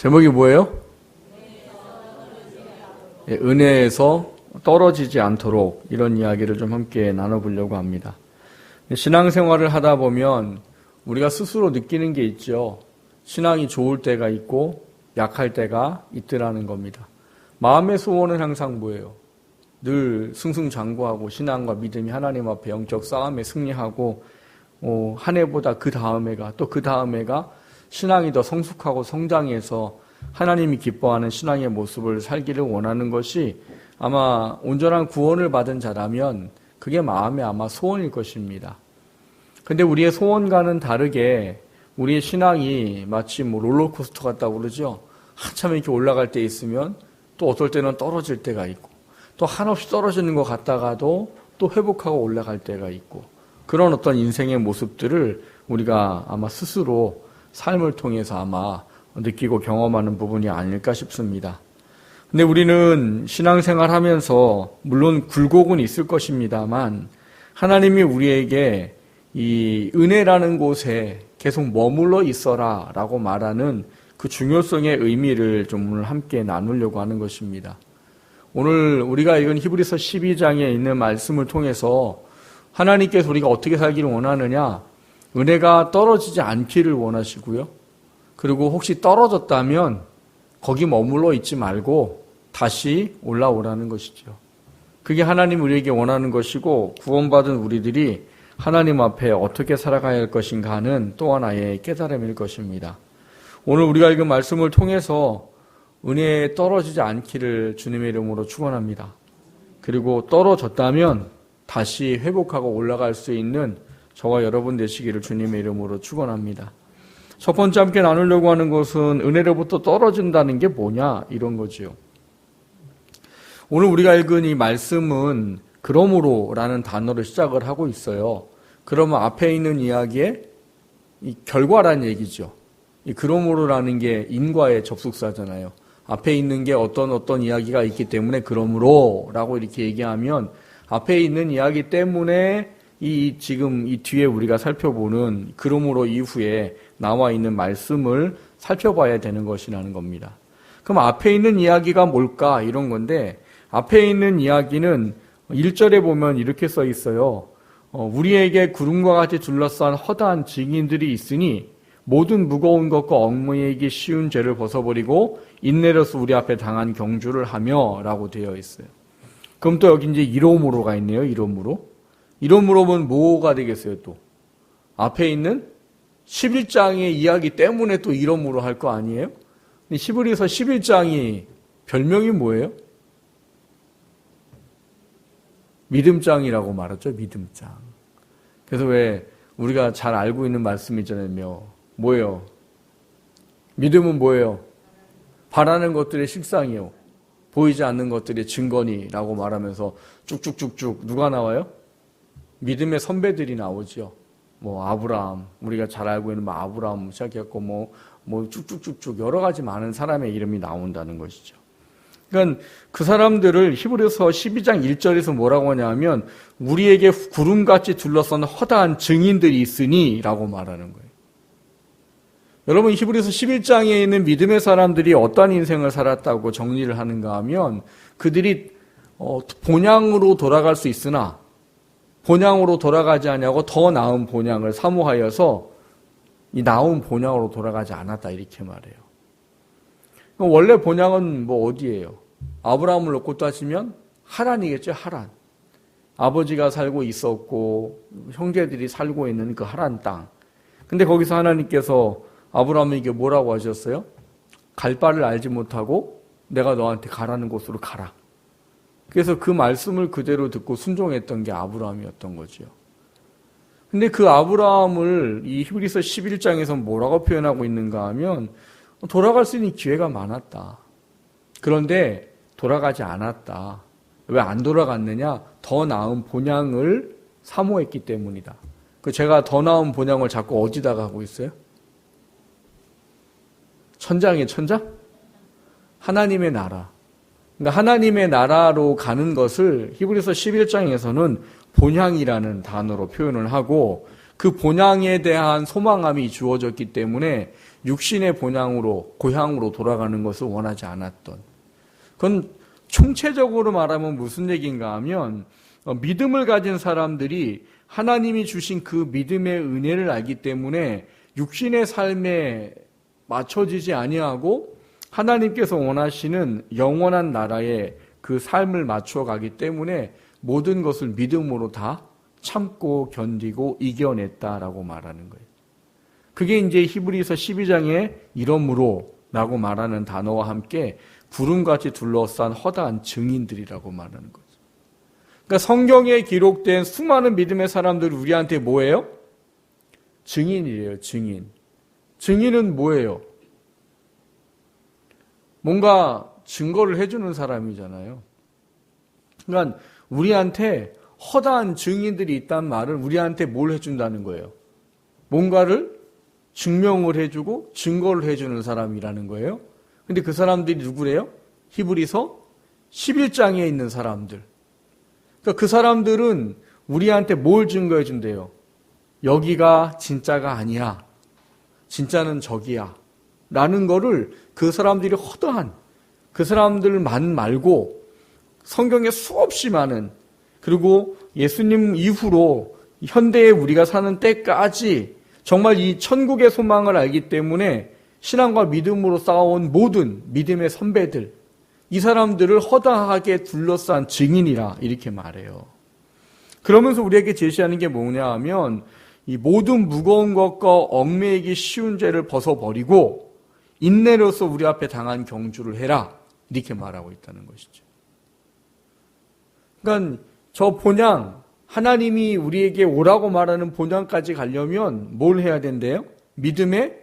제목이 뭐예요? 은혜에서 떨어지지 않도록, 이런 이야기를 좀 함께 나눠보려고 합니다. 신앙생활을 하다 보면 우리가 스스로 느끼는 게 있죠. 신앙이 좋을 때가 있고 약할 때가 있더라는 겁니다. 마음의 소원은 항상 뭐예요? 늘 승승장구하고 신앙과 믿음이 하나님 앞에 영적 싸움에 승리하고, 한 해보다 그 다음해가 또 그 다음해가 신앙이 더 성숙하고 성장해서 하나님이 기뻐하는 신앙의 모습을 살기를 원하는 것이, 아마 온전한 구원을 받은 자라면 그게 마음의 아마 소원일 것입니다. 근데 우리의 소원과는 다르게 우리의 신앙이 마치 롤러코스터 같다고 그러죠. 한참 이렇게 올라갈 때 있으면 또 어떨 때는 떨어질 때가 있고, 또 한없이 떨어지는 것 같다가도 또 회복하고 올라갈 때가 있고, 그런 어떤 인생의 모습들을 우리가 아마 스스로 삶을 통해서 아마 느끼고 경험하는 부분이 아닐까 싶습니다. 근데 우리는 신앙생활 하면서 물론 굴곡은 있을 것입니다만, 하나님이 우리에게 이 은혜라는 곳에 계속 머물러 있어라 라고 말하는 그 중요성의 의미를 좀 오늘 함께 나누려고 하는 것입니다. 오늘 우리가 읽은 히브리서 12장에 있는 말씀을 통해서 하나님께서 우리가 어떻게 살기를 원하느냐, 은혜가 떨어지지 않기를 원하시고요. 그리고 혹시 떨어졌다면 거기 머물러 있지 말고 다시 올라오라는 것이죠. 그게 하나님 우리에게 원하는 것이고, 구원받은 우리들이 하나님 앞에 어떻게 살아가야 할 것인가 하는 또 하나의 깨달음일 것입니다. 오늘 우리가 읽은 말씀을 통해서 은혜에 떨어지지 않기를 주님의 이름으로 축원합니다. 그리고 떨어졌다면 다시 회복하고 올라갈 수 있는 저와 여러분 되시기를 주님의 이름으로 축원합니다. 첫 번째 함께 나누려고 하는 것은 은혜로부터 떨어진다는 게 뭐냐, 이런 거지요. 오늘 우리가 읽은 이 말씀은 그러므로라는 단어로 시작을 하고 있어요. 그러면 앞에 있는 이야기의 이 결과란 얘기죠. 이 그러므로라는 게 인과의 접속사잖아요. 앞에 있는 게 어떤 이야기가 있기 때문에 그러므로라고 이렇게 얘기하면, 앞에 있는 이야기 때문에 지금 이 뒤에 우리가 살펴보는 그러므로 이후에 나와 있는 말씀을 살펴봐야 되는 것이라는 겁니다. 그럼 앞에 있는 이야기가 뭘까, 이런 건데, 앞에 있는 이야기는 1절에 보면 이렇게 써 있어요. 우리에게 구름과 같이 둘러싼 허다한 증인들이 있으니 모든 무거운 것과 얽매이기 쉬운 죄를 벗어버리고 인내로서 우리 앞에 당한 경주를 하며 라고 되어 있어요. 그럼 또 여기 이제 이러므로가 있네요. 이러므로면 뭐가 되겠어요? 또 앞에 있는 11장의 이야기 때문에 또 이러므로 할 거 아니에요? 히브리서 11장이 별명이 뭐예요? 믿음장이라고 말하죠. 믿음장. 그래서 왜 우리가 잘 알고 있는 말씀이 있잖아요. 뭐예요? 믿음은 뭐예요? 바라는 것들의 실상이요, 보이지 않는 것들의 증거니라고 말하면서 쭉쭉쭉쭉 누가 나와요? 믿음의 선배들이 나오죠. 아브라함, 우리가 잘 알고 있는 아브라함 시작했고 쭉쭉쭉쭉 여러 가지 많은 사람의 이름이 나온다는 것이죠. 그러니까 그 사람들을 히브리서 12장 1절에서 뭐라고 하냐면, 우리에게 구름같이 둘러싼 허다한 증인들이 있으니 라고 말하는 거예요. 여러분, 히브리서 11장에 있는 믿음의 사람들이 어떤 인생을 살았다고 정리를 하는가 하면, 그들이 본향으로 돌아갈 수 있으나 본향으로 돌아가지 않냐고 더 나은 본향을 사모하여서 이 나은 본향으로 돌아가지 않았다, 이렇게 말해요. 원래 본향은 어디예요? 아브라함을 놓고 따지면 하란이겠죠. 하란. 아버지가 살고 있었고 형제들이 살고 있는 그 하란 땅. 근데 거기서 하나님께서 아브라함에게 뭐라고 하셨어요? 갈 바를 알지 못하고 내가 너한테 가라는 곳으로 가라. 그래서 그 말씀을 그대로 듣고 순종했던 게 아브라함이었던 거죠. 근데 그 아브라함을 이 히브리서 11장에서 뭐라고 표현하고 있는가 하면, 돌아갈 수 있는 기회가 많았다. 그런데 돌아가지 않았다. 왜 안 돌아갔느냐? 더 나은 본향을 사모했기 때문이다. 제가 더 나은 본향을 자꾸 어디다가 하고 있어요? 천장에 천장? 하나님의 나라. 그러니까 하나님의 나라로 가는 것을 히브리서 11장에서는 본향이라는 단어로 표현을 하고, 그 본향에 대한 소망함이 주어졌기 때문에 육신의 본향으로, 고향으로 돌아가는 것을 원하지 않았던. 그건 총체적으로 말하면 무슨 얘기인가 하면 믿음을 가진 사람들이 하나님이 주신 그 믿음의 은혜를 알기 때문에 육신의 삶에 맞춰지지 아니하고 하나님께서 원하시는 영원한 나라에 그 삶을 맞춰가기 때문에 모든 것을 믿음으로 다 참고 견디고 이겨냈다라고 말하는 거예요. 그게 이제 히브리서 12장에 이러므로 라고 말하는 단어와 함께 구름같이 둘러싼 허다한 증인들이라고 말하는 거죠. 그러니까 성경에 기록된 수많은 믿음의 사람들이 우리한테 뭐예요? 증인이래요, 증인. 증인은 뭐예요? 뭔가 증거를 해주는 사람이잖아요. 그러니까 우리한테 허다한 증인들이 있단 말은 우리한테 뭘 해준다는 거예요? 뭔가를 증명을 해주고 증거를 해주는 사람이라는 거예요. 근데 그 사람들이 누구래요? 히브리서 11장에 있는 사람들. 그러니까 그 사람들은 우리한테 뭘 증거해 준대요? 여기가 진짜가 아니야. 진짜는 저기야. 라는 거를 그 사람들이 허다한 그 사람들만 말고 성경에 수없이 많은, 그리고 예수님 이후로 현대에 우리가 사는 때까지 정말 이 천국의 소망을 알기 때문에 신앙과 믿음으로 쌓아온 모든 믿음의 선배들, 이 사람들을 허다하게 둘러싼 증인이라 이렇게 말해요. 그러면서 우리에게 제시하는 게 뭐냐 하면 이 모든 무거운 것과 얽매이기 쉬운 죄를 벗어버리고 인내로서 우리 앞에 당한 경주를 해라 이렇게 말하고 있다는 것이죠. 그러니까 저 본향, 하나님이 우리에게 오라고 말하는 본향까지 가려면 뭘 해야 된대요? 믿음의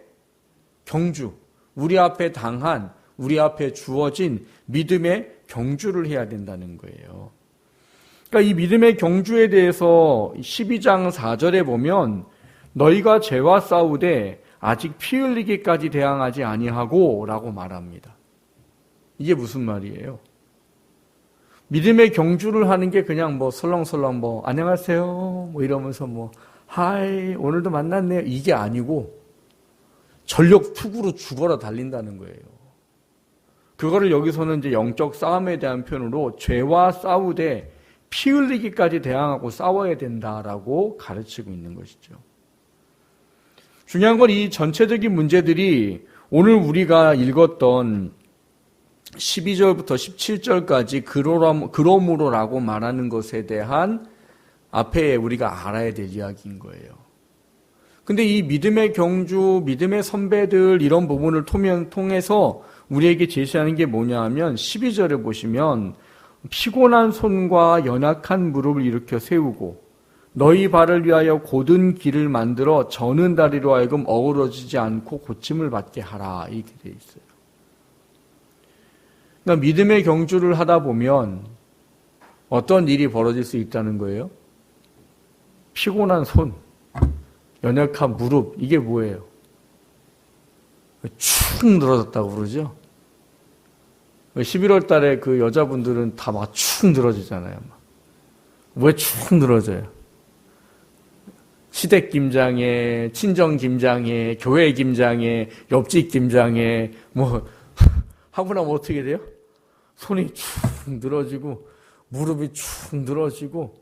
경주, 우리 앞에 당한, 우리 앞에 주어진 믿음의 경주를 해야 된다는 거예요. 그러니까 이 믿음의 경주에 대해서 12장 4절에 보면 너희가 죄와 싸우되 아직 피 흘리기까지 대항하지 아니하고 라고 말합니다. 이게 무슨 말이에요? 믿음의 경주를 하는 게 그냥 뭐 설렁설렁 뭐 안녕하세요 뭐 이러면서 뭐 하이 오늘도 만났네요 이게 아니고 전력 투구로 죽어라 달린다는 거예요. 그거를 여기서는 이제 영적 싸움에 대한 표현으로 죄와 싸우되 피 흘리기까지 대항하고 싸워야 된다라고 가르치고 있는 것이죠. 중요한 건 이 전체적인 문제들이 오늘 우리가 읽었던 12절부터 17절까지 그러므로라고 말하는 것에 대한 앞에 우리가 알아야 될 이야기인 거예요. 근데 이 믿음의 경주, 믿음의 선배들 이런 부분을 통해서 우리에게 제시하는 게 뭐냐 하면 12절에 보시면 피곤한 손과 연약한 무릎을 일으켜 세우고 너희 발을 위하여 곧은 길을 만들어 저는 다리로 하여금 어우러지지 않고 고침을 받게 하라 이렇게 되어 있어요. 그러니까 믿음의 경주를 하다 보면 어떤 일이 벌어질 수 있다는 거예요? 피곤한 손, 연약한 무릎, 이게 뭐예요? 축 늘어졌다고 그러죠? 11월 달에 그 여자분들은 다 막 축 늘어지잖아요. 왜 축 늘어져요? 시댁 김장에, 친정 김장에, 교회 김장에, 옆집 김장에, 뭐, 하고 나면 어떻게 돼요? 손이 축 늘어지고, 무릎이 축 늘어지고,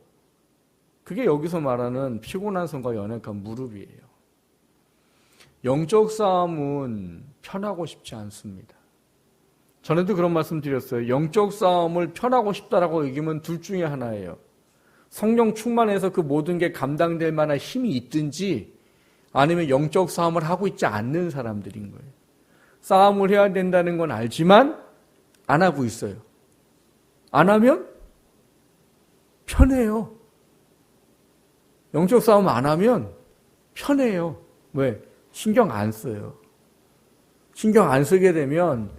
그게 여기서 말하는 피곤한 손과 연약한 무릎이에요. 영적 싸움은 편하고 싶지 않습니다. 전에도 그런 말씀 드렸어요. 영적 싸움을 편하고 싶다라고 얘기하면 둘 중에 하나예요. 성령 충만해서 그 모든 게 감당될 만한 힘이 있든지 아니면 영적 싸움을 하고 있지 않는 사람들인 거예요. 싸움을 해야 된다는 건 알지만 안 하고 있어요. 안 하면 편해요. 영적 싸움 안 하면 편해요. 왜? 신경 안 써요. 신경 안 쓰게 되면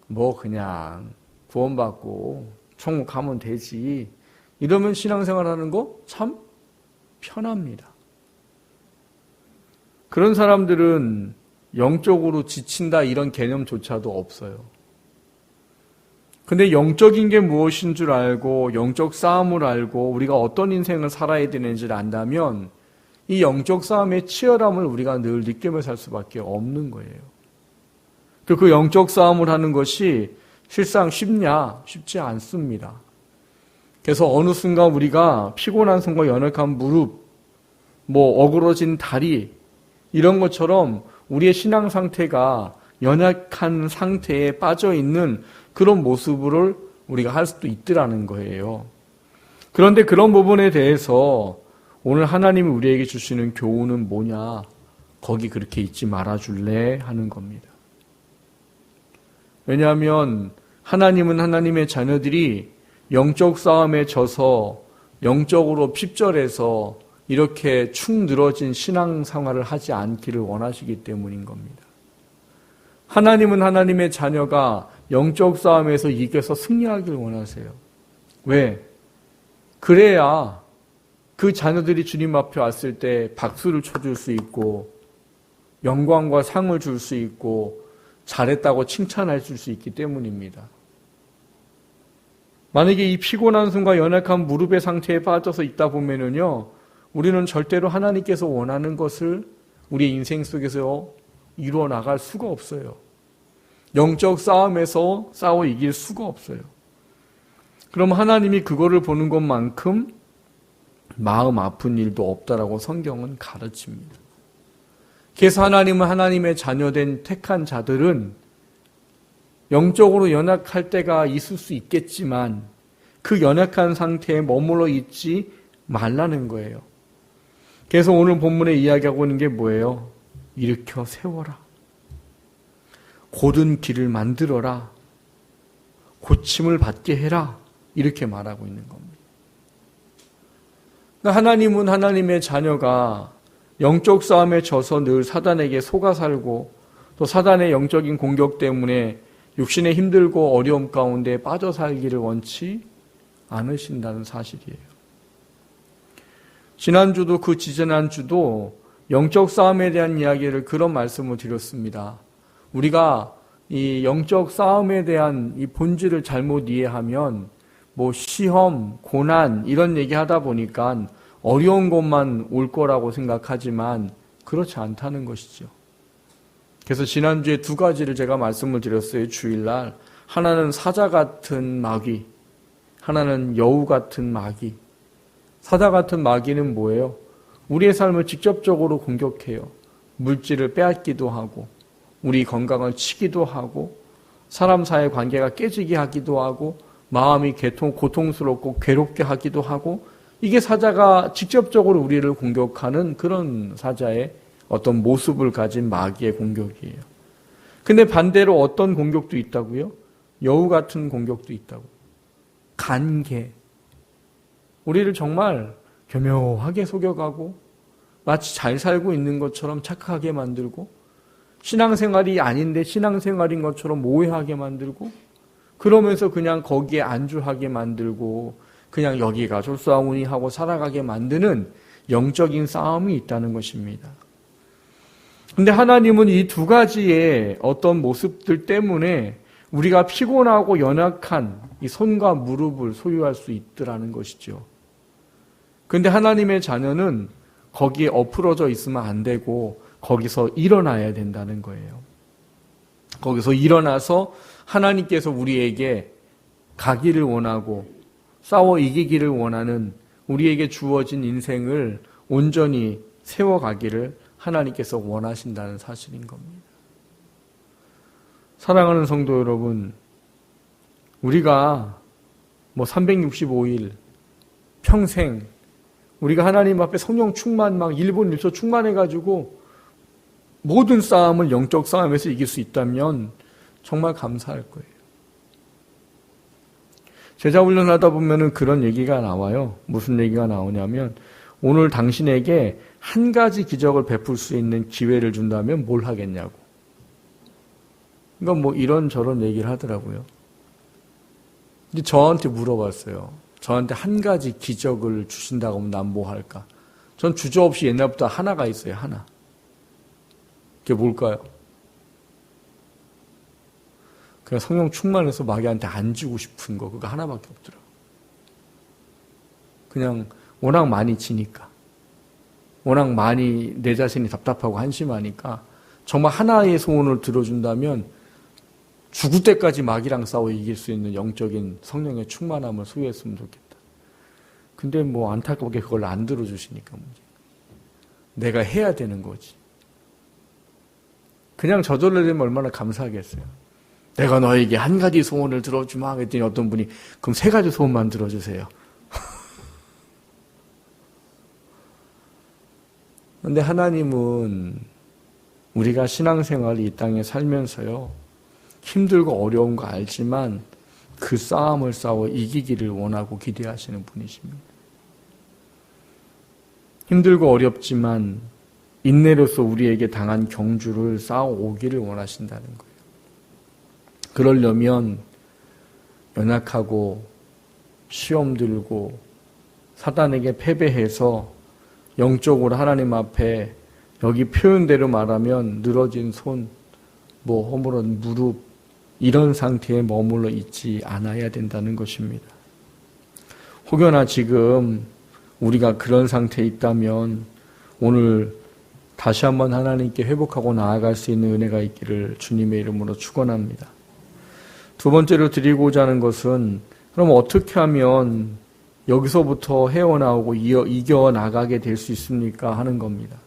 뭐 그냥 구원받고 천국 가면 되지. 이러면 신앙생활 하는 거 참 편합니다. 그런 사람들은 영적으로 지친다 이런 개념조차도 없어요. 근데 영적인 게 무엇인 줄 알고 영적 싸움을 알고 우리가 어떤 인생을 살아야 되는지를 안다면 이 영적 싸움의 치열함을 우리가 늘 느끼며 살 수밖에 없는 거예요. 그 영적 싸움을 하는 것이 실상 쉽냐? 쉽지 않습니다. 그래서 어느 순간 우리가 피곤한 손과 연약한 무릎, 어그러진 다리, 이런 것처럼 우리의 신앙 상태가 연약한 상태에 빠져 있는 그런 모습을 우리가 할 수도 있더라는 거예요. 그런데 그런 부분에 대해서 오늘 하나님이 우리에게 주시는 교훈은 뭐냐? 거기 그렇게 있지 말아줄래? 하는 겁니다. 왜냐하면 하나님은 하나님의 자녀들이 영적 싸움에 져서 영적으로 핍절해서 이렇게 축 늘어진 신앙 생활을 하지 않기를 원하시기 때문인 겁니다. 하나님은 하나님의 자녀가 영적 싸움에서 이겨서 승리하기를 원하세요. 왜? 그래야 그 자녀들이 주님 앞에 왔을 때 박수를 쳐줄 수 있고 영광과 상을 줄 수 있고 잘했다고 칭찬해 줄 수 있기 때문입니다. 만약에 이 피곤한 손과 연약한 무릎의 상태에 빠져서 있다 보면은요, 우리는 절대로 하나님께서 원하는 것을 우리의 인생 속에서 이루어 나갈 수가 없어요. 영적 싸움에서 싸워 이길 수가 없어요. 그럼 하나님이 그거를 보는 것만큼 마음 아픈 일도 없다라고 성경은 가르칩니다. 그래서 하나님은 하나님의 자녀된 택한 자들은 영적으로 연약할 때가 있을 수 있겠지만 그 연약한 상태에 머물러 있지 말라는 거예요. 그래서 오늘 본문에 이야기하고 있는 게 뭐예요? 일으켜 세워라. 곧은 길을 만들어라. 고침을 받게 해라. 이렇게 말하고 있는 겁니다. 하나님은 하나님의 자녀가 영적 싸움에 져서 늘 사단에게 속아 살고 또 사단의 영적인 공격 때문에 육신의 힘들고 어려움 가운데 빠져 살기를 원치 않으신다는 사실이에요. 지난주도 그 지지난주도 영적 싸움에 대한 이야기를 그런 말씀을 드렸습니다. 우리가 이 영적 싸움에 대한 이 본질을 잘못 이해하면 시험, 고난 이런 얘기 하다 보니까 어려운 것만 올 거라고 생각하지만 그렇지 않다는 것이죠. 그래서 지난주에 두 가지를 제가 말씀을 드렸어요. 주일날. 하나는 사자 같은 마귀, 하나는 여우 같은 마귀. 사자 같은 마귀는 뭐예요? 우리의 삶을 직접적으로 공격해요. 물질을 빼앗기도 하고 우리 건강을 치기도 하고 사람 사이의 관계가 깨지게 하기도 하고 마음이 고통스럽고 괴롭게 하기도 하고 이게 사자가 직접적으로 우리를 공격하는 그런 사자의 어떤 모습을 가진 마귀의 공격이에요. 근데 반대로 어떤 공격도 있다고요? 여우 같은 공격도 있다고. 간계. 우리를 정말 교묘하게 속여가고 마치 잘 살고 있는 것처럼 착각하게 만들고 신앙생활이 아닌데 신앙생활인 것처럼 오해하게 만들고 그러면서 그냥 거기에 안주하게 만들고 그냥 여기가 졸소하오니 하고 살아가게 만드는 영적인 싸움이 있다는 것입니다. 근데 하나님은 이 두 가지의 어떤 모습들 때문에 우리가 피곤하고 연약한 이 손과 무릎을 소유할 수 있더라는 것이죠. 근데 하나님의 자녀는 거기에 엎으러져 있으면 안 되고 거기서 일어나야 된다는 거예요. 거기서 일어나서 하나님께서 우리에게 가기를 원하고 싸워 이기기를 원하는 우리에게 주어진 인생을 온전히 세워가기를 하나님께서 원하신다는 사실인 겁니다. 사랑하는 성도 여러분, 우리가 365일 평생 우리가 하나님 앞에 성령 충만 1분 1초 충만해가지고 모든 싸움을 영적 싸움에서 이길 수 있다면 정말 감사할 거예요. 제자 훈련하다 보면은 그런 얘기가 나와요. 무슨 얘기가 나오냐면 오늘 당신에게 한 가지 기적을 베풀 수 있는 기회를 준다면 뭘 하겠냐고. 그러니까 이런저런 얘기를 하더라고요. 근데 저한테 물어봤어요. 저한테 한 가지 기적을 주신다고 하면 난 뭐 할까? 전 주저없이 옛날부터 하나가 있어요. 하나. 그게 뭘까요? 그냥 성령 충만해서 마귀한테 안 주고 싶은 거 그거 하나밖에 없더라고요. 그냥 워낙 많이 지니까. 워낙 많이 내 자신이 답답하고 한심하니까 정말 하나의 소원을 들어준다면 죽을 때까지 마귀랑 싸워 이길 수 있는 영적인 성령의 충만함을 소유했으면 좋겠다. 근데 뭐 안타깝게 그걸 안 들어주시니까 문제. 내가 해야 되는 거지. 그냥 저절로 되면 얼마나 감사하겠어요. 내가 너에게 한 가지 소원을 들어주마 했더니 어떤 분이 그럼 3가지 소원만 들어주세요. 그런데 하나님은 우리가 신앙생활을 이 땅에 살면서요. 힘들고 어려운 거 알지만 그 싸움을 싸워 이기기를 원하고 기대하시는 분이십니다. 힘들고 어렵지만 인내로서 우리에게 당한 경주를 쌓아오기를 원하신다는 거예요. 그러려면 연약하고 시험 들고 사단에게 패배해서 영적으로 하나님 앞에 여기 표현대로 말하면 늘어진 손, 허물은 무릎 이런 상태에 머물러 있지 않아야 된다는 것입니다. 혹여나 지금 우리가 그런 상태에 있다면 오늘 다시 한번 하나님께 회복하고 나아갈 수 있는 은혜가 있기를 주님의 이름으로 축원합니다. 두 번째로 드리고자 하는 것은 그럼 어떻게 하면 여기서부터 헤어나오고 이겨나가게 될 수 있습니까? 하는 겁니다.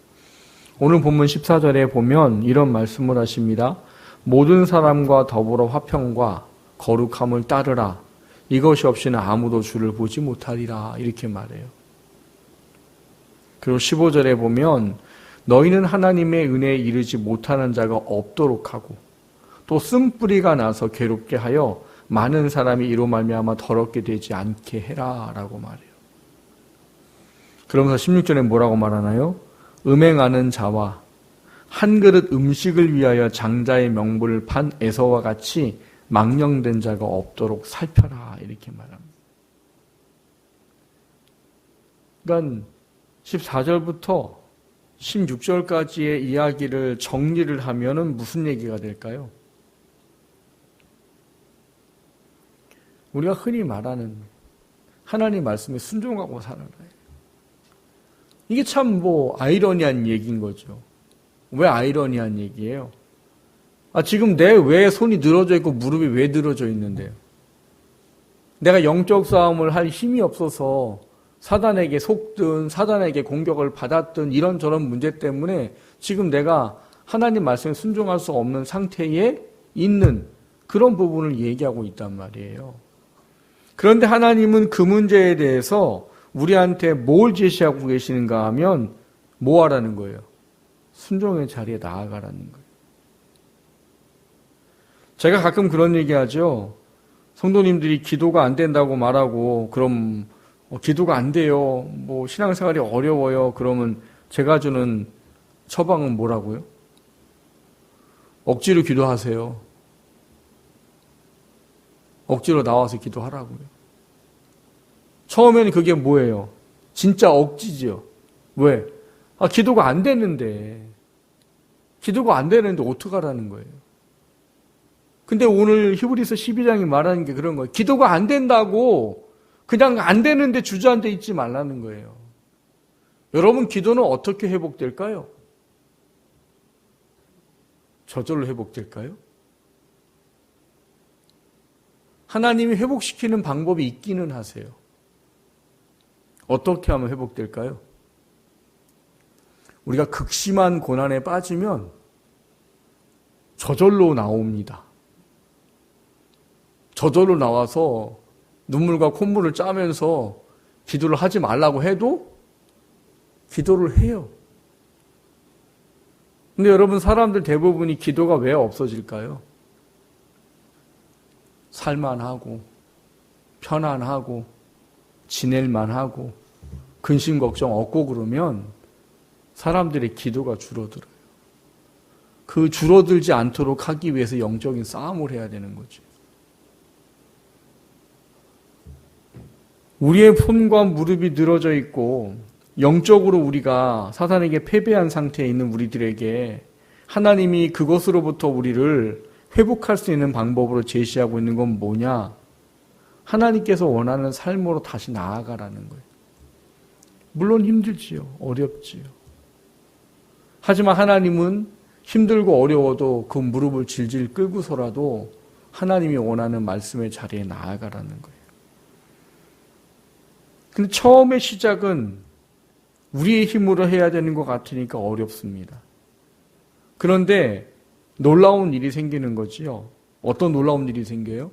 오늘 본문 14절에 보면 이런 말씀을 하십니다. 모든 사람과 더불어 화평과 거룩함을 따르라. 이것이 없이는 아무도 주를 보지 못하리라. 이렇게 말해요. 그리고 15절에 보면 너희는 하나님의 은혜에 이르지 못하는 자가 없도록 하고 또 쓴뿌리가 나서 괴롭게 하여 많은 사람이 이로 말미암아 더럽게 되지 않게 해라 라고 말해요. 그러면서 16절에 뭐라고 말하나요? 음행하는 자와 한 그릇 음식을 위하여 장자의 명분을 판 에서와 같이 망령된 자가 없도록 살펴라 이렇게 말합니다. 그러니까 14절부터 16절까지의 이야기를 정리를 하면은 무슨 얘기가 될까요? 우리가 흔히 말하는 하나님 말씀에 순종하고 살아라. 이게 참 아이러니한 얘기인 거죠. 왜 아이러니한 얘기예요? 지금 내 왜 손이 늘어져 있고 무릎이 왜 늘어져 있는데요? 내가 영적 싸움을 할 힘이 없어서 사단에게 속든 사단에게 공격을 받았든 이런저런 문제 때문에 지금 내가 하나님 말씀에 순종할 수 없는 상태에 있는 그런 부분을 얘기하고 있단 말이에요. 그런데 하나님은 그 문제에 대해서 우리한테 뭘 제시하고 계시는가 하면 뭐 하라는 거예요? 순종의 자리에 나아가라는 거예요. 제가 가끔 그런 얘기하죠. 성도님들이 기도가 안 된다고 말하고 그럼 기도가 안 돼요. 신앙생활이 어려워요. 그러면 제가 주는 처방은 뭐라고요? 억지로 기도하세요. 억지로 나와서 기도하라고요. 처음에는 그게 뭐예요? 진짜 억지죠. 왜? 기도가 안 되는데. 기도가 안 되는데 어떡하라는 거예요? 근데 오늘 히브리서 12장이 말하는 게 그런 거예요. 기도가 안 된다고 그냥 안 되는데 주저앉아 있지 말라는 거예요. 여러분 기도는 어떻게 회복될까요? 저절로 회복될까요? 하나님이 회복시키는 방법이 있기는 하세요. 어떻게 하면 회복될까요? 우리가 극심한 고난에 빠지면 저절로 나옵니다. 저절로 나와서 눈물과 콧물을 짜면서 기도를 하지 말라고 해도 기도를 해요. 근데 여러분 사람들 대부분이 기도가 왜 없어질까요? 살만하고 편안하고 지낼만하고 근심 걱정 없고 그러면 사람들의 기도가 줄어들어요. 그 줄어들지 않도록 하기 위해서 영적인 싸움을 해야 되는 거죠. 우리의 손과 무릎이 늘어져 있고 영적으로 우리가 사단에게 패배한 상태에 있는 우리들에게 하나님이 그것으로부터 우리를 회복할 수 있는 방법으로 제시하고 있는 건 뭐냐? 하나님께서 원하는 삶으로 다시 나아가라는 거예요. 물론 힘들지요. 어렵지요. 하지만 하나님은 힘들고 어려워도 그 무릎을 질질 끌고서라도 하나님이 원하는 말씀의 자리에 나아가라는 거예요. 근데 처음의 시작은 우리의 힘으로 해야 되는 것 같으니까 어렵습니다. 그런데 놀라운 일이 생기는 거지요. 어떤 놀라운 일이 생겨요?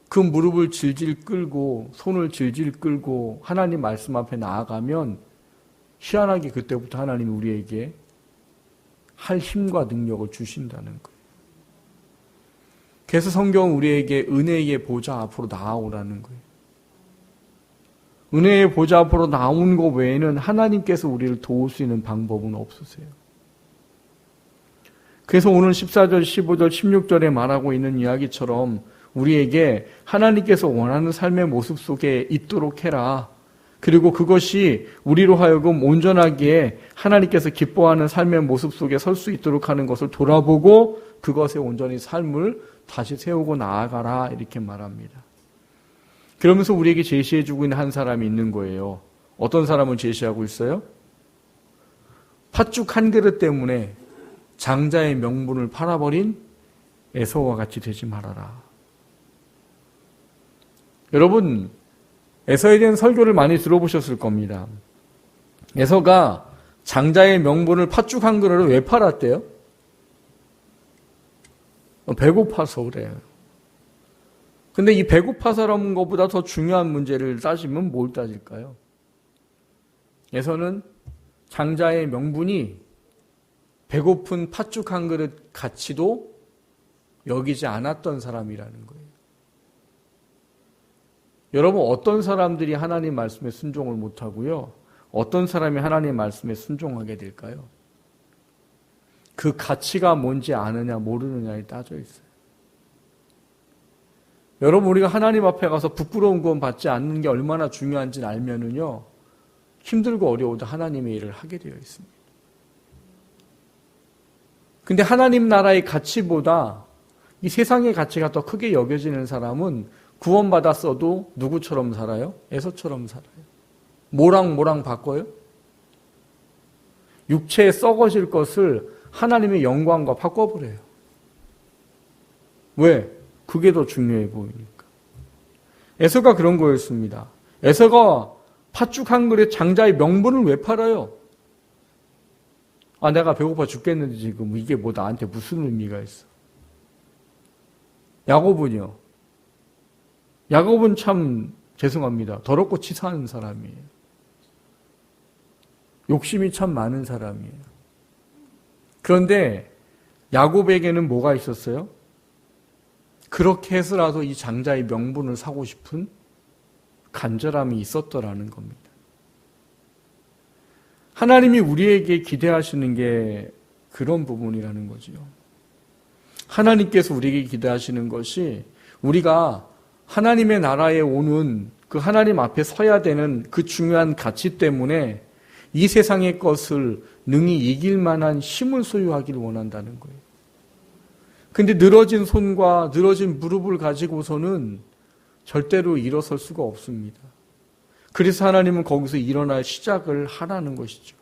그 무릎을 질질 끌고 손을 질질 끌고 하나님 말씀 앞에 나아가면 희한하게 그때부터 하나님이 우리에게 할 힘과 능력을 주신다는 거예요. 그래서 성경은 우리에게 은혜의 보좌 앞으로 나아오라는 거예요. 은혜의 보좌 앞으로 나오는 것 외에는 하나님께서 우리를 도울 수 있는 방법은 없으세요. 그래서 오늘 14절, 15절, 16절에 말하고 있는 이야기처럼 우리에게 하나님께서 원하는 삶의 모습 속에 있도록 해라. 그리고 그것이 우리로 하여금 온전하게 하나님께서 기뻐하는 삶의 모습 속에 설 수 있도록 하는 것을 돌아보고 그것에 온전히 삶을 다시 세우고 나아가라 이렇게 말합니다. 그러면서 우리에게 제시해주고 있는 한 사람이 있는 거예요. 어떤 사람을 제시하고 있어요? 팥죽 한 그릇 때문에 장자의 명분을 팔아버린 에서와 같이 되지 말아라. 여러분, 에서에 대한 설교를 많이 들어보셨을 겁니다. 에서가 장자의 명분을 팥죽 한 그릇을 왜 팔았대요? 배고파서 그래요. 근데 이 배고파서라는 것보다 더 중요한 문제를 따지면 뭘 따질까요? 에서는 장자의 명분이 배고픈 팥죽 한 그릇 가치도 여기지 않았던 사람이라는 거예요. 여러분, 어떤 사람들이 하나님 말씀에 순종을 못하고요, 어떤 사람이 하나님 말씀에 순종하게 될까요? 그 가치가 뭔지 아느냐 모르느냐에 따져 있어요. 여러분, 우리가 하나님 앞에 가서 부끄러운 구원 받지 않는 게 얼마나 중요한지 알면은요, 힘들고 어려워도 하나님의 일을 하게 되어 있습니다. 근데 하나님 나라의 가치보다 이 세상의 가치가 더 크게 여겨지는 사람은 구원받았어도 누구처럼 살아요? 에서처럼 살아요. 모랑 바꿔요? 육체에 썩어질 것을 하나님의 영광과 바꿔버려요. 왜? 그게 더 중요해 보이니까. 에서가 그런 거였습니다. 에서가 팥죽 한 그릇 장자의 명분을 왜 팔아요? 내가 배고파 죽겠는데 지금 이게 뭐 나한테 무슨 의미가 있어? 야곱은요? 야곱은 참 죄송합니다. 더럽고 치사한 사람이에요. 욕심이 참 많은 사람이에요. 그런데 야곱에게는 뭐가 있었어요? 그렇게 해서라도 이 장자의 명분을 사고 싶은 간절함이 있었더라는 겁니다. 하나님이 우리에게 기대하시는 게 그런 부분이라는 거지요. 하나님께서 우리에게 기대하시는 것이 우리가 하나님의 나라에 오는 그 하나님 앞에 서야 되는 그 중요한 가치 때문에 이 세상의 것을 능히 이길 만한 힘을 소유하기를 원한다는 거예요. 근데 늘어진 손과 늘어진 무릎을 가지고서는 절대로 일어설 수가 없습니다. 그래서 하나님은 거기서 일어날 시작을 하라는 것이죠.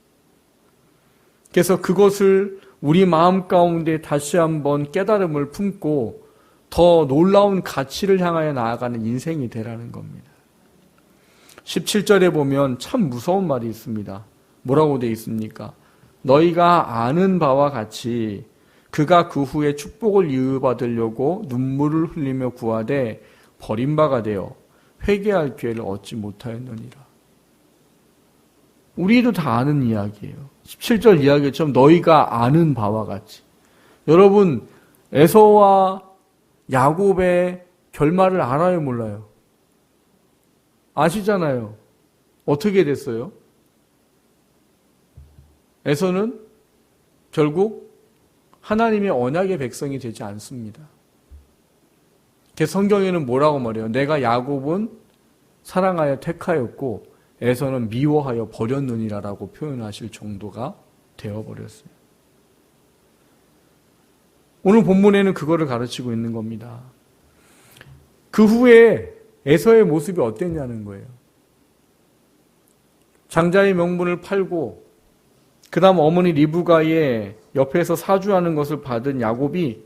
그래서 그것을 우리 마음 가운데 다시 한번 깨달음을 품고 더 놀라운 가치를 향하여 나아가는 인생이 되라는 겁니다. 17절에 보면 참 무서운 말이 있습니다. 뭐라고 되어 있습니까? 너희가 아는 바와 같이 그가 그 후에 축복을 이어받으려고 눈물을 흘리며 구하되 버림바가 되어 회개할 기회를 얻지 못하였느니라. 우리도 다 아는 이야기예요. 17절 이야기처럼 너희가 아는 바와 같이. 여러분, 에서와 야곱의 결말을 알아요, 몰라요? 아시잖아요. 어떻게 됐어요? 에서는 결국 하나님의 언약의 백성이 되지 않습니다. 성경에는 뭐라고 말해요? 내가 야곱은 사랑하여 택하였고 에서는 미워하여 버렸느니라라고 표현하실 정도가 되어버렸어요. 오늘 본문에는 그거를 가르치고 있는 겁니다. 그 후에 에서의 모습이 어땠냐는 거예요. 장자의 명분을 팔고 그 다음 어머니 리브가의 옆에서 사주하는 것을 받은 야곱이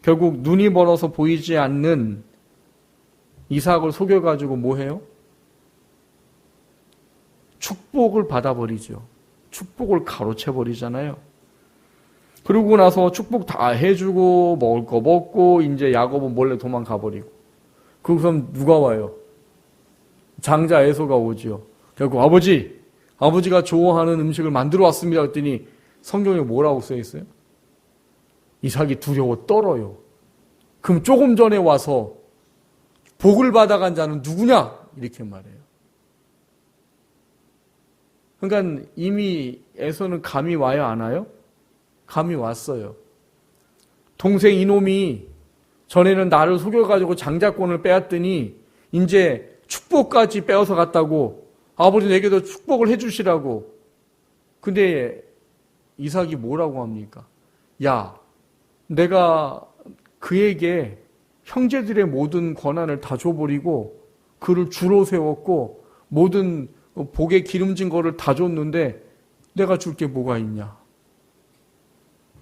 결국 눈이 멀어서 보이지 않는 이삭을 속여가지고 뭐 해요? 축복을 받아버리죠. 축복을 가로채버리잖아요. 그러고 나서 축복 다 해주고 먹을 거 먹고 이제 야곱은 몰래 도망가버리고 그 그럼 누가 와요? 장자 에서가 오죠. 결국 아버지가 좋아하는 음식을 만들어 왔습니다. 그랬더니 성경에 뭐라고 써 있어요? 이삭이 두려워 떨어요. 그럼 조금 전에 와서 복을 받아간 자는 누구냐? 이렇게 말해요. 그러니까 이미 에서는 감이 와요, 안 와요? 감이 왔어요. 동생 이놈이 전에는 나를 속여가지고 장자권을 빼앗더니 이제 축복까지 빼앗아 갔다고 아버지 내게도 축복을 해주시라고. 근데 이삭이 뭐라고 합니까? 야, 내가 그에게 형제들의 모든 권한을 다 줘버리고 그를 주로 세웠고 모든 복에 기름진 거를 다 줬는데 내가 줄 게 뭐가 있냐.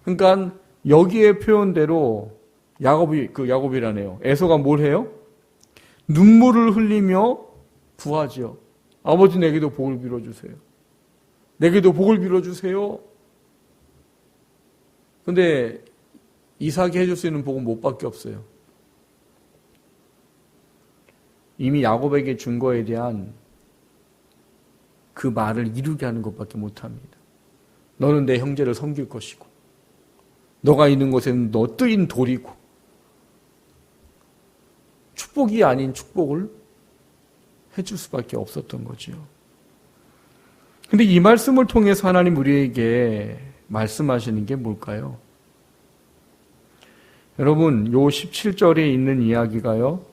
그러니까 여기에 표현대로 야곱이라네요. 에서가 뭘 해요? 눈물을 흘리며 구하지요. 아버지 내게도 복을 빌어주세요. 내게도 복을 빌어주세요. 근데 이삭이 해줄 수 있는 복은 못 밖에 없어요. 이미 야곱에게 준 거에 대한 그 말을 이루게 하는 것밖에 못합니다. 너는 내 형제를 섬길 것이고 너가 있는 곳에는 너 뜨인 돌이고 축복이 아닌 축복을 해줄 수밖에 없었던 거죠. 근데 이 말씀을 통해서 하나님 우리에게 말씀하시는 게 뭘까요? 여러분, 요 17절에 있는 이야기가요,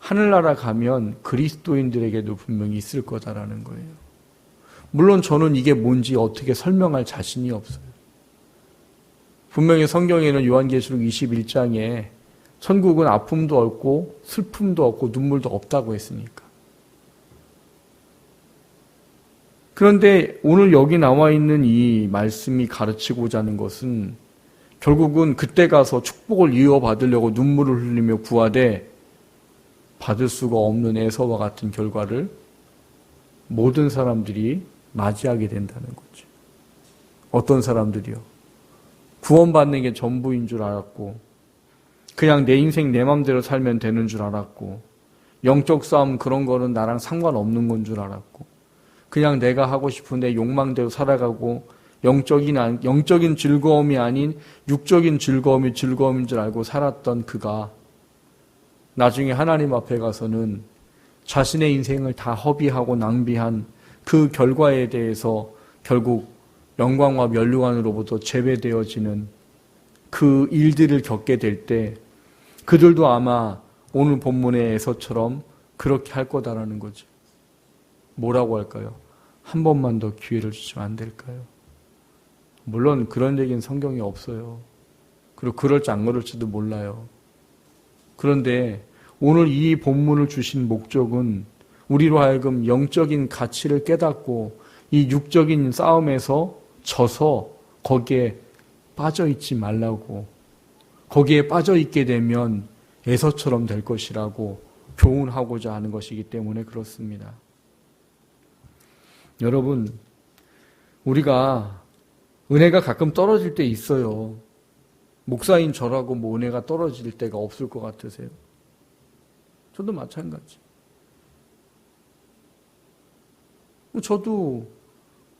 하늘나라 가면 그리스도인들에게도 분명히 있을 거다라는 거예요. 물론 저는 이게 뭔지 어떻게 설명할 자신이 없어요. 분명히 성경에는 요한계시록 21장에 천국은 아픔도 없고 슬픔도 없고 눈물도 없다고 했으니까. 그런데 오늘 여기 나와 있는 이 말씀이 가르치고자 하는 것은 결국은 그때 가서 축복을 이어받으려고 눈물을 흘리며 구하되 받을 수가 없는 에서와 같은 결과를 모든 사람들이 맞이하게 된다는 거죠. 어떤 사람들이요? 구원받는 게 전부인 줄 알았고 그냥 내 인생 내 맘대로 살면 되는 줄 알았고 영적 싸움 그런 거는 나랑 상관없는 건 줄 알았고 그냥 내가 하고 싶은 내 욕망대로 살아가고 영적인 즐거움이 아닌 육적인 즐거움이 즐거움인 줄 알고 살았던 그가 나중에 하나님 앞에 가서는 자신의 인생을 다 허비하고 낭비한 그 결과에 대해서 결국 영광과 면류관으로부터 제외되어지는 그 일들을 겪게 될 때 그들도 아마 오늘 본문의 에서처럼 그렇게 할 거다라는 거죠. 뭐라고 할까요? 한 번만 더 기회를 주시면 안 될까요? 물론 그런 얘기는 성경에 없어요. 그리고 그럴지 안 그럴지도 몰라요. 그런데 오늘 이 본문을 주신 목적은 우리로 하여금 영적인 가치를 깨닫고 이 육적인 싸움에서 져서 거기에 빠져있지 말라고, 거기에 빠져있게 되면 에서처럼 될 것이라고 교훈하고자 하는 것이기 때문에 그렇습니다. 여러분, 우리가 은혜가 가끔 떨어질 때 있어요. 목사인 저라고 뭐 은혜가 떨어질 때가 없을 것 같으세요? 저도 마찬가지. 저도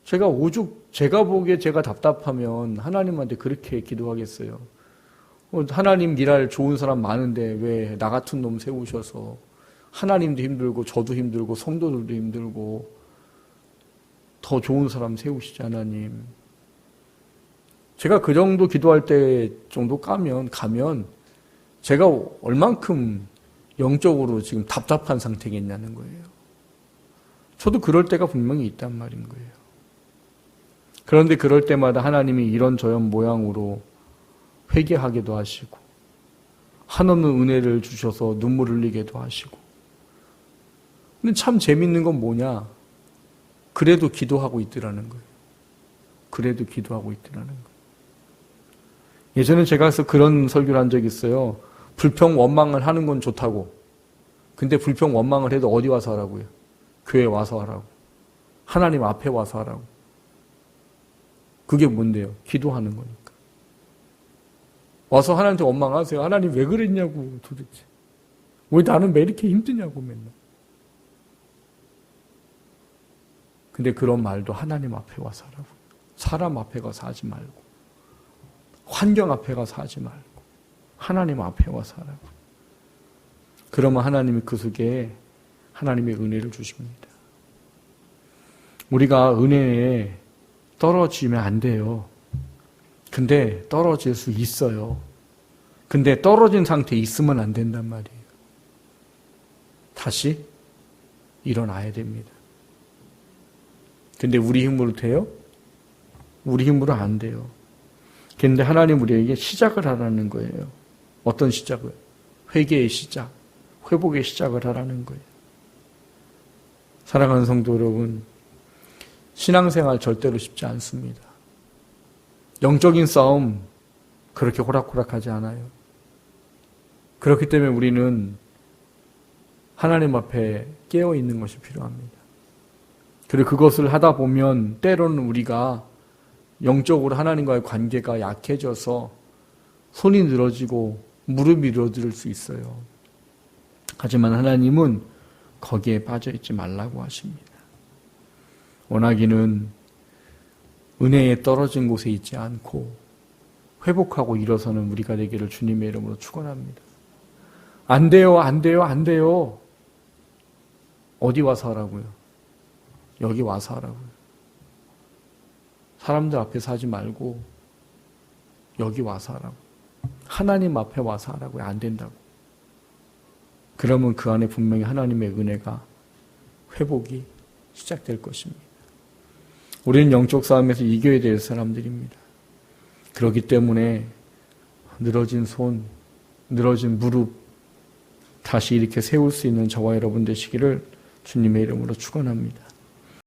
제가 보기에 제가 답답하면 하나님한테 그렇게 기도하겠어요. 하나님 일할 좋은 사람 많은데 왜 나 같은 놈 세우셔서 하나님도 힘들고 저도 힘들고 성도들도 힘들고 더 좋은 사람 세우시지 하나님. 제가 그 정도 기도할 때 정도 가면 제가 얼만큼 영적으로 지금 답답한 상태겠냐는 거예요. 저도 그럴 때가 분명히 있단 말인 거예요. 그런데 그럴 때마다 하나님이 이런저런 모양으로 회개하게도 하시고 한없는 은혜를 주셔서 눈물 흘리게도 하시고. 근데 참 재밌는 건 뭐냐? 그래도 기도하고 있더라는 거예요. 그래도 기도하고 있더라는 거예요. 예전에 제가 그런 설교를 한 적이 있어요. 불평 원망을 하는 건 좋다고. 근데 불평 원망을 해도 어디 와서 하라고요? 교회 와서 하라고. 하나님 앞에 와서 하라고. 그게 뭔데요? 기도하는 거니까. 와서 하나님한테 원망하세요. 하나님 왜 그랬냐고 도대체. 왜 나는 왜 이렇게 힘드냐고 맨날. 근데 그런 말도 하나님 앞에 와서 하라고. 사람 앞에 가서 하지 말고. 환경 앞에 가서 하지 말고. 하나님 앞에 와서 하라고. 그러면 하나님이 그 속에 하나님의 은혜를 주십니다. 우리가 은혜에 떨어지면 안 돼요. 근데 떨어질 수 있어요. 근데 떨어진 상태에 있으면 안 된단 말이에요. 다시 일어나야 됩니다. 근데 우리 힘으로 돼요? 우리 힘으로 안 돼요. 근데 하나님 우리에게 시작을 하라는 거예요. 어떤 시작을? 회개의 시작, 회복의 시작을 하라는 거예요. 사랑하는 성도 여러분, 신앙생활 절대로 쉽지 않습니다. 영적인 싸움 그렇게 호락호락하지 않아요. 그렇기 때문에 우리는 하나님 앞에 깨어있는 것이 필요합니다. 그리고 그것을 하다 보면 때로는 우리가 영적으로 하나님과의 관계가 약해져서 손이 늘어지고 무릎이 늘어질 수 있어요. 하지만 하나님은 거기에 빠져있지 말라고 하십니다. 원하기는 은혜에 떨어진 곳에 있지 않고 회복하고 일어서는 우리가 되기를 주님의 이름으로 축원합니다. 안 돼요, 안 돼요, 안 돼요. 어디 와서 하라고요? 여기 와서 하라고요. 사람들 앞에서 하지 말고 여기 와서 하라고. 하나님 앞에 와서 하라고요. 안 된다고. 그러면 그 안에 분명히 하나님의 은혜가 회복이 시작될 것입니다. 우리는 영적 싸움에서 이겨야 될 사람들입니다. 그렇기 때문에 늘어진 손, 늘어진 무릎 다시 이렇게 세울 수 있는 저와 여러분 되시기를 주님의 이름으로 축원합니다.